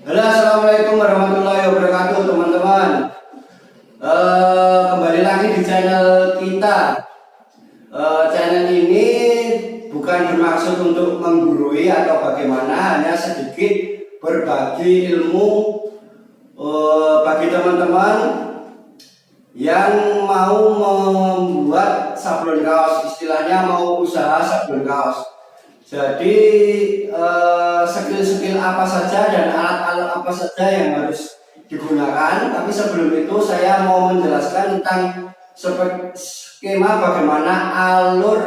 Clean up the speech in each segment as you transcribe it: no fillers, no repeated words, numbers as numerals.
Halo, assalamualaikum warahmatullahi wabarakatuh, teman-teman. Kembali lagi di channel kita. Channel ini bukan bermaksud untuk menggurui atau bagaimana, hanya sedikit berbagi ilmu bagi teman-teman yang mau membuat sablon kaos, istilahnya mau usaha sablon kaos. Jadi skill-skill apa saja dan alat-alat apa saja yang harus digunakan. Tapi sebelum itu saya mau menjelaskan tentang skema bagaimana alur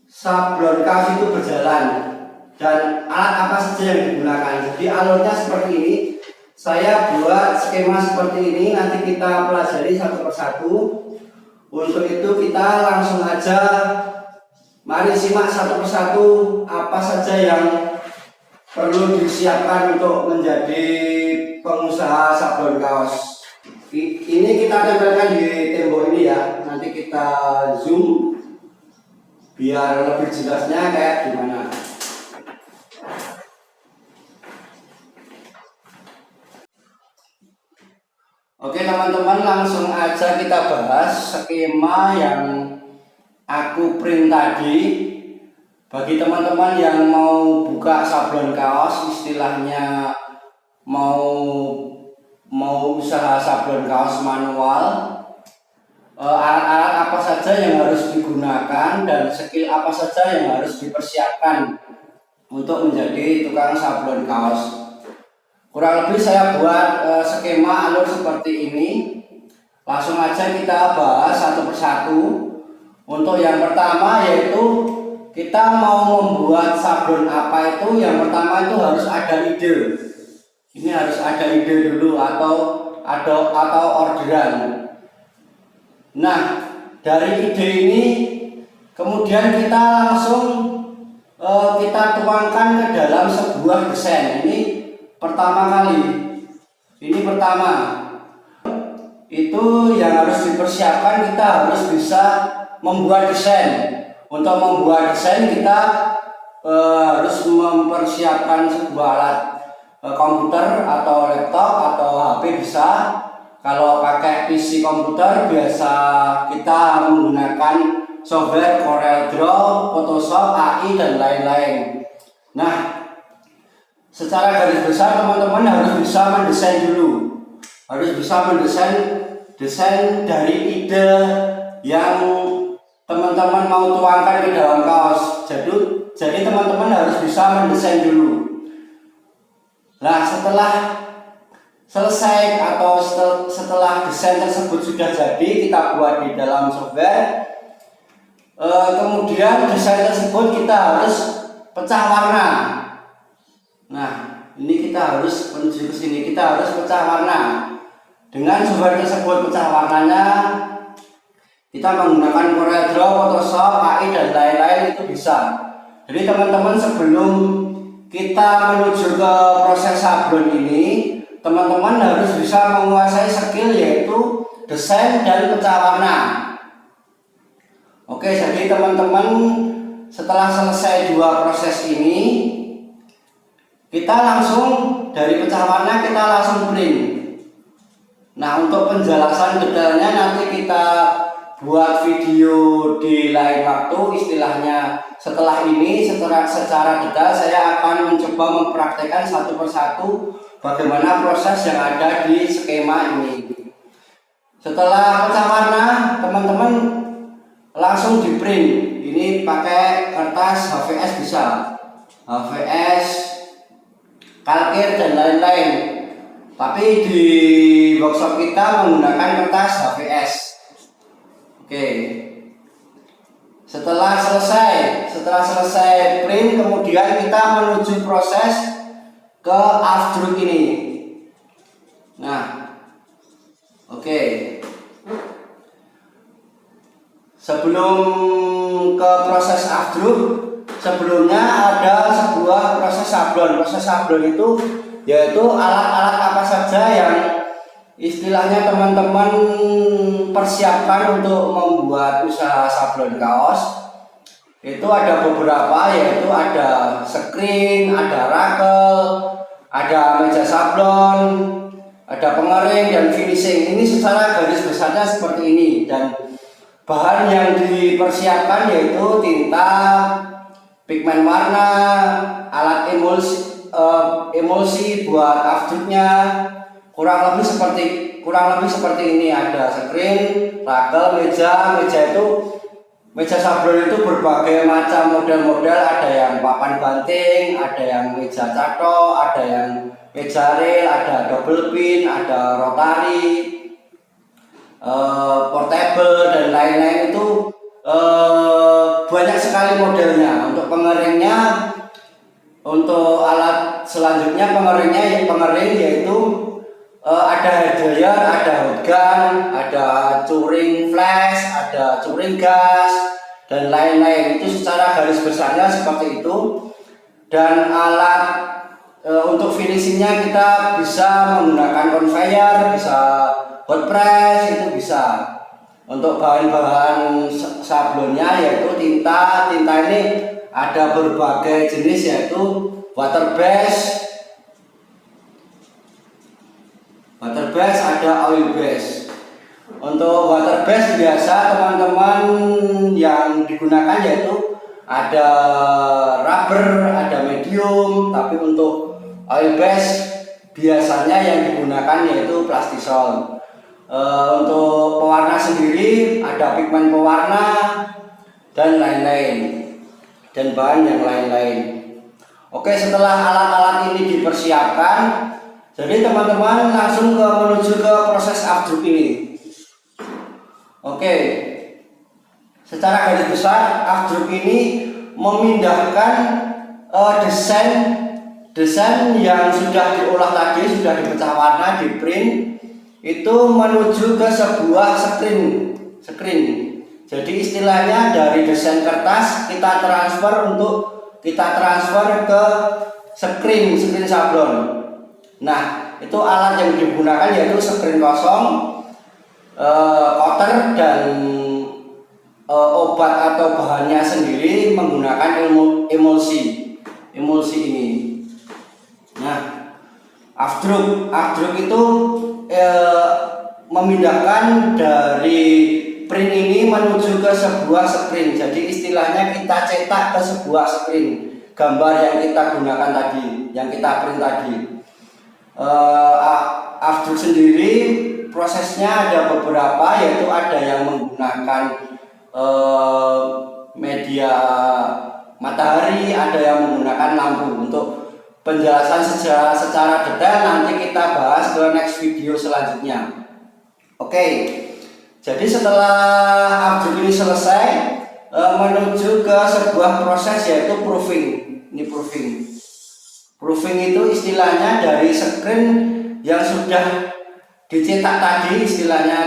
sablon kaos itu berjalan dan alat apa saja yang digunakan. Jadi alurnya seperti ini. Saya buat skema seperti ini. Nanti kita pelajari satu persatu. Untuk itu kita langsung aja. Mari simak satu persatu apa saja yang perlu disiapkan untuk menjadi pengusaha sablon kaos. Ini kita tempelkan di tembok ini ya. Nanti kita zoom biar lebih jelasnya kayak gimana. Oke teman-teman, langsung aja kita bahas skema yang aku print tadi. Bagi teman-teman yang mau buka sablon kaos, istilahnya mau usaha sablon kaos manual, alat-alat apa saja yang harus digunakan dan skill apa saja yang harus dipersiapkan untuk menjadi tukang sablon kaos. Kurang lebih saya buat skema alur seperti ini. Langsung aja kita bahas satu persatu. Untuk yang pertama yaitu kita mau membuat sablon apa itu, yang pertama itu harus ada ide. Ini harus ada ide dulu atau orderan. Nah, dari ide ini kemudian kita langsung kita tuangkan ke dalam sebuah desain. Ini pertama kali. Ini pertama. Itu yang harus dipersiapkan, kita harus bisa membuat desain. Untuk membuat desain kita harus mempersiapkan sebuah alat komputer atau laptop atau HP bisa. Kalau pakai PC komputer biasa kita menggunakan software CorelDRAW, Photoshop, AI dan lain-lain. Nah, secara garis besar teman-teman harus bisa mendesain dulu. Harus bisa mendesain dari ide yang teman-teman mau tuangkan ke dalam kaos. Jadi teman-teman harus bisa mendesain dulu. Nah, setelah selesai atau setelah desain tersebut sudah jadi, kita buat di dalam software. Kemudian desain tersebut kita harus pecah warna. Nah, ini kita harus menuju ke sini. Kita harus pecah warna. Dengan software tersebut pecah warnanya, kita menggunakan CorelDRAW, Photoshop, AI dan lain-lain itu bisa. Jadi teman-teman sebelum kita menuju ke proses sablon ini, teman-teman harus bisa menguasai skill yaitu desain dan pecah warna. Oke, jadi teman-teman setelah selesai dua proses ini, kita langsung dari pecah warna kita langsung print. Nah, untuk penjelasan detailnya nanti kita buat video di lain waktu. Istilahnya setelah ini secara detail saya akan mencoba mempraktekkan satu persatu bagaimana proses yang ada di skema ini. Setelah pecah warna, teman-teman langsung di print. Ini pakai kertas HVS bisa, HVS, kalkir dan lain-lain. Tapi di workshop kita menggunakan kertas HVS. Oke. Setelah selesai print, kemudian kita menuju proses ke afdruk ini. Nah, oke. Sebelum ke proses afdruk, sebelumnya ada sebuah proses sablon. Proses sablon itu yaitu alat-alat apa saja yang istilahnya teman-teman persiapkan untuk membuat usaha sablon kaos. Itu ada beberapa, yaitu ada screen, ada rakel, ada meja sablon, ada pengering dan finishing. Ini secara garis besarnya seperti ini, dan bahan yang dipersiapkan yaitu tinta, pigmen warna, alat emulsi buat afternya, kurang lebih seperti ini. Ada screen, ragel, meja itu, meja sablon itu berbagai macam model-model, ada yang papan banting, ada yang meja catok, ada yang meja rail, ada double pin, ada rotary, portable dan lain-lain. Itu banyak sekali modelnya. Untuk pengeringnya, untuk alat selanjutnya pengering yaitu ada hair dryer, ada hot gun, ada curing flash, ada curing gas dan lain-lain. Itu secara garis besarnya seperti itu. Dan alat untuk finishingnya kita bisa menggunakan conveyor, bisa hot press, itu bisa. Untuk bahan-bahan sablonnya yaitu tinta ini ada berbagai jenis, yaitu water base, ada oil base. Untuk water base biasa teman-teman yang digunakan yaitu ada rubber, ada medium, tapi untuk oil base biasanya yang digunakan yaitu plastisol. Untuk pewarna sendiri ada pigmen pewarna dan lain-lain, dan bahan yang lain-lain. Oke, setelah alat-alat ini dipersiapkan, jadi teman-teman langsung menuju ke proses afdruk ini. Oke, secara garis besar afdruk ini memindahkan desain yang sudah diolah tadi, sudah dipecah warna, di print, itu menuju ke sebuah screen. Jadi istilahnya dari desain kertas kita transfer ke screen sablon. Nah, itu alat yang digunakan yaitu screen kosong, cutter, dan obat atau bahannya sendiri menggunakan emulsi ini. Nah, afdruk itu memindahkan dari print ini menuju ke sebuah screen. Jadi istilahnya kita cetak ke sebuah screen gambar yang kita gunakan tadi, yang kita print tadi. Afdruk sendiri prosesnya ada beberapa, yaitu ada yang menggunakan media matahari, ada yang menggunakan lampu. Untuk penjelasan secara detail nanti kita bahas ke next video selanjutnya. Oke, jadi setelah afdruk ini selesai, menuju ke sebuah proses yaitu proofing. Ini proofing itu istilahnya dari screen yang sudah dicetak tadi, istilahnya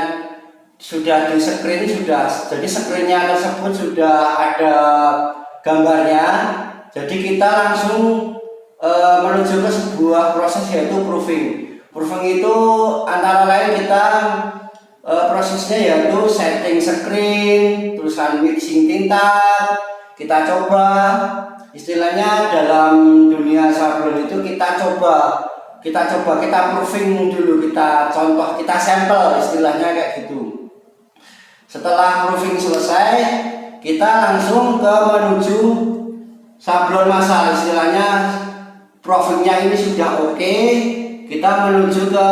sudah di screen, jadi screennya tersebut sudah ada gambarnya. Jadi kita langsung menuju ke sebuah proses yaitu proofing. Proofing itu antara lain kita prosesnya yaitu setting screen, terusan mixing tinta, kita coba. Istilahnya dalam dunia sablon itu kita proofing dulu, kita contoh, kita sampel, istilahnya kayak gitu. Setelah proofing selesai, kita langsung menuju sablon massal. Istilahnya proofingnya ini sudah oke, kita menuju ke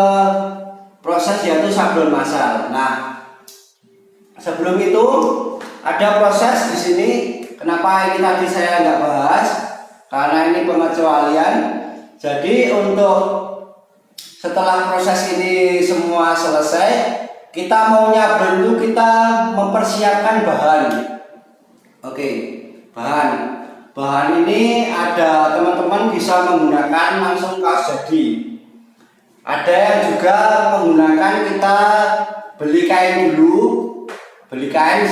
proses yaitu sablon massal. Nah, sebelum itu ada proses di sini. Kenapa ini tadi saya nggak bahas? Karena ini pengecualian. Jadi untuk setelah proses ini semua selesai, kita mau nyablon itu kita mempersiapkan bahan. Oke, bahan ini ada, teman-teman bisa menggunakan langsung kaos jadi. Ada yang juga menggunakan kita beli kain dulu. Beli kain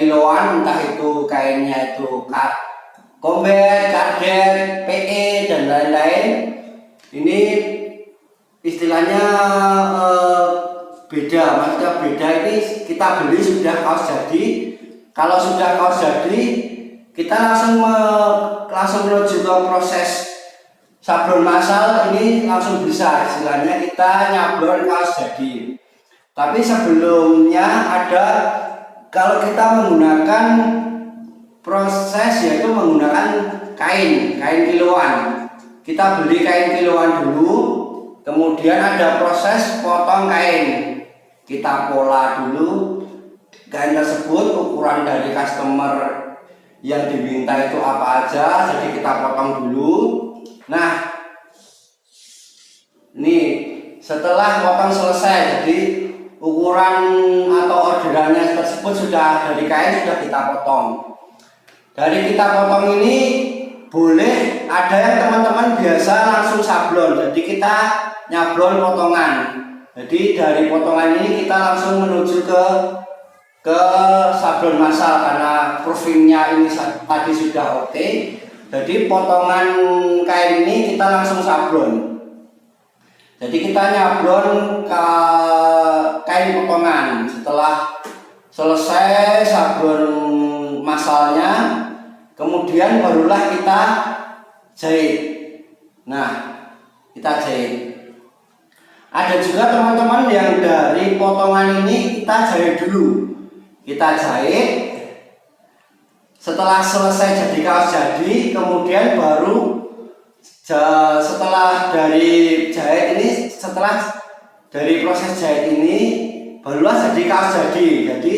kiloan, entah itu kainnya itu kombet, kardet, PE dan lain-lain. Ini istilahnya beda, maksudnya beda. Ini kita beli sudah kaos jadi. Kalau sudah kaos jadi, kita langsung menuju ke proses sablon massal ini langsung bisa, istilahnya kita nyablon kaos jadi. Tapi sebelumnya ada, kalau kita menggunakan proses yaitu menggunakan kain kiloan. Kita beli kain kiloan dulu, kemudian ada proses potong kain. Kita pola dulu kain tersebut, ukuran dari customer yang diminta itu apa aja, jadi kita potong dulu. Nah, ini setelah potong selesai, jadi ukuran atau orderannya tersebut sudah dari kain sudah kita potong. Dari kita potong ini boleh ada yang teman-teman biasa langsung sablon, jadi kita nyablon potongan. Jadi dari potongan ini kita langsung menuju ke sablon massal karena proofingnya ini tadi sudah oke. Jadi potongan kain ini kita langsung sablon. Jadi kita nyablon ke kain potongan. Setelah selesai sablon massalnya, kemudian barulah kita jahit. Nah, kita jahit. Ada juga teman-teman yang dari potongan ini kita jahit dulu. Kita jahit. Setelah selesai jadi kaos jadi, kemudian baru setelah dari jahit ini, setelah dari proses jahit ini, barulah jadi kaos jadi. Jadi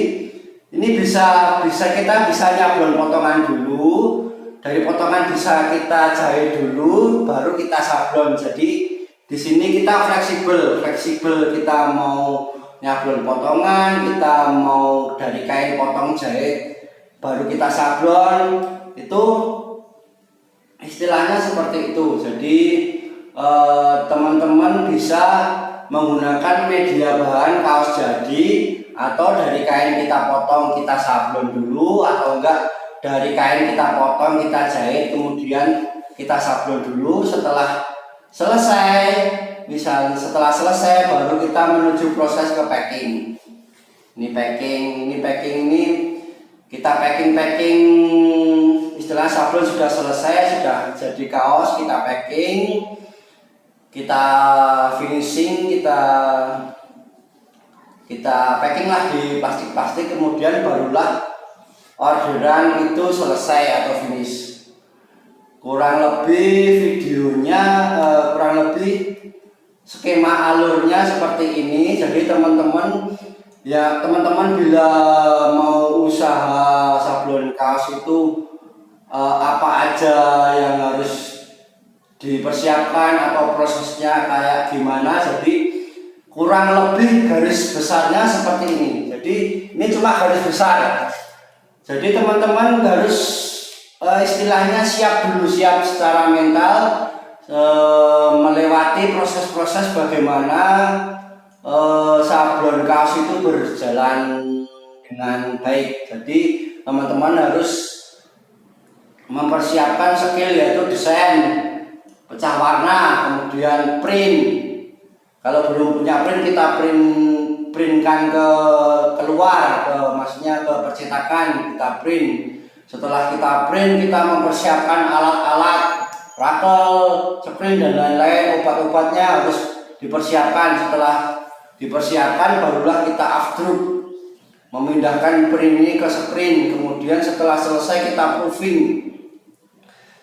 ini bisa kita bisa nyablon potongan dulu. Dari potongan bisa kita jahit dulu, baru kita sablon. Jadi di sini kita fleksibel kita mau nyablon potongan, kita mau dari kain potong jahit, baru kita sablon. Itu istilahnya seperti itu. Jadi teman-teman bisa menggunakan media bahan kaos jadi, atau dari kain kita potong kita sablon dulu, atau enggak dari kain kita potong kita jahit kemudian kita sablon dulu. Setelah selesai baru kita menuju proses ke packing. Ini packing ini kita packing istilah sablon sudah selesai, sudah jadi kaos, kita packing, kita finishing, kita packing lah di plastik-plastik, kemudian barulah orderan itu selesai atau finish. Kurang lebih skema alurnya seperti ini. Jadi teman-teman bila mau usaha sablon kaos itu apa aja yang harus dipersiapkan atau prosesnya kayak gimana, jadi kurang lebih garis besarnya seperti ini. Jadi ini cuma garis besar. Jadi teman-teman harus istilahnya siap secara mental, melewati proses-proses bagaimana sablon kaos itu berjalan dengan baik. Jadi teman-teman harus mempersiapkan skill yaitu desain, pecah warna, kemudian print. Kalau belum punya print, kita printkan keluar, maksudnya ke percetakan, kita print. Setelah kita print, kita mempersiapkan alat-alat, rakel, sprint dan lain-lain, obat-obatnya harus dipersiapkan. Setelah dipersiapkan barulah kita afdruk, memindahkan print ini ke sprint. Kemudian setelah selesai kita proofing.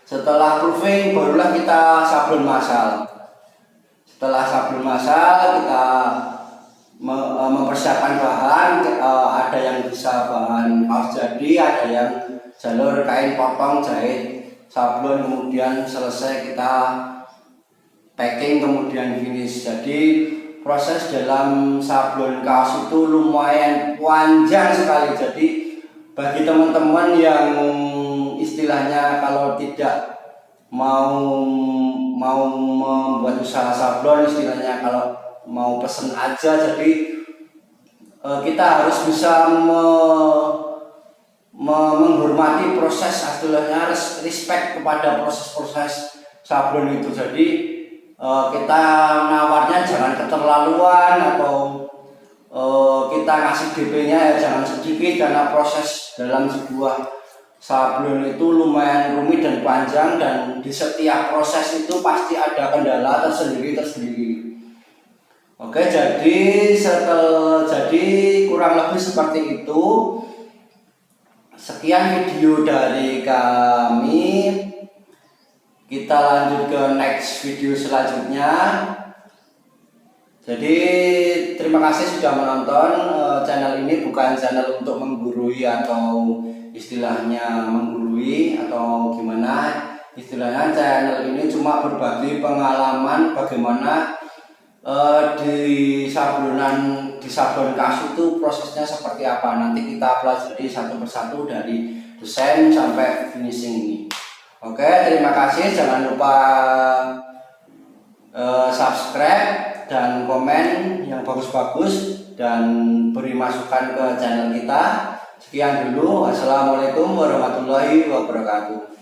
Setelah proofing barulah kita sablon massal. Setelah sablon massal kita mempersiapkan bahan, ada yang bisa bahan kaos jadi, ada yang jalur kain potong jahit sablon, kemudian selesai kita packing kemudian finish. Jadi proses dalam sablon kaos itu lumayan panjang sekali. Jadi bagi teman-teman yang istilahnya kalau tidak mau membuat usaha sablon, istilahnya kalau mau pesen aja, jadi kita harus bisa menghormati proses, istilahnya respect kepada proses-proses sablon itu. Jadi kita nawarnya jangan keterlaluan, atau kita ngasih DP-nya ya jangan sedikit, karena proses dalam sebuah sablon itu lumayan rumit dan panjang, dan di setiap proses itu pasti ada kendala tersendiri. Oke, jadi kurang lebih seperti itu. Sekian video dari kami. Kita lanjut ke next video selanjutnya. Jadi terima kasih sudah menonton. Channel ini bukan channel untuk menggurui atau istilahnya menggurui atau gimana. Istilahnya channel ini cuma berbagi pengalaman bagaimana di sablon kas itu prosesnya seperti apa. Nanti kita pelajari satu persatu dari desain sampai finishing ini. Oke, terima kasih. Jangan lupa subscribe dan komen yang bagus-bagus dan beri masukan ke channel kita. Sekian dulu. Wassalamualaikum warahmatullahi wabarakatuh.